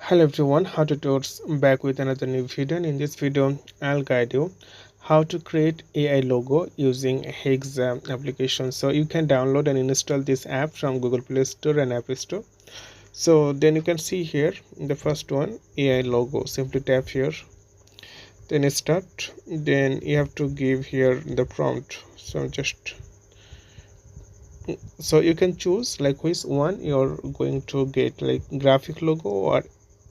Hello everyone, how to tours back with another new video, and in this video I'll guide you how to create AI logo using Hexa application. So you can download and install this app from Google Play Store and App Store. So then you can see here the first one, AI logo. Simply tap here, then start, then you have to give here the prompt. So you can choose like which one you're going to get, like graphic logo or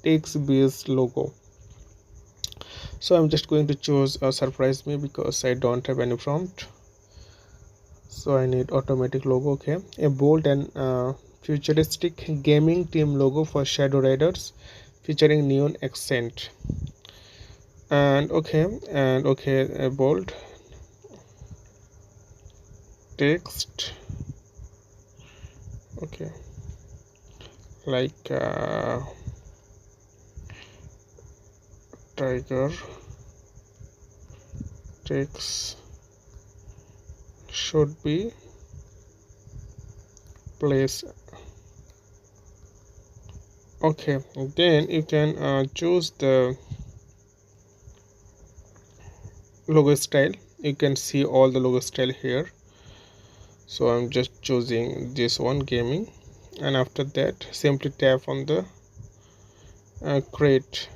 text based logo. So I'm just going to choose surprise me because I don't have any prompt, so I need automatic logo. Okay, a bold and futuristic gaming team logo for Shadow Riders featuring neon accent. And okay, a bold text. Okay, like tiger text should be placed. Okay, then you can choose the logo style. You can see all the logo style here, so I'm just choosing this one, gaming, and after that simply tap on the create.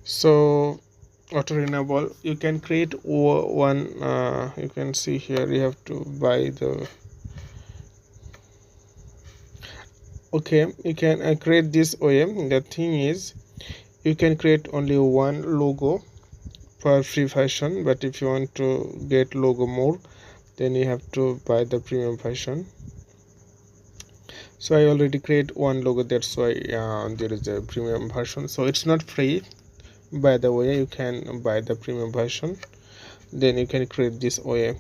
So auto renewable, you can create one. You can see here you have to buy the. Okay, you can create this OM. The thing is, you can create only one logo per free version, but if you want to get logo more, then you have to buy the premium version. So I already create one logo, that's why there is a premium version. So it's not free, by the way. You can buy the premium version, then you can create this OA.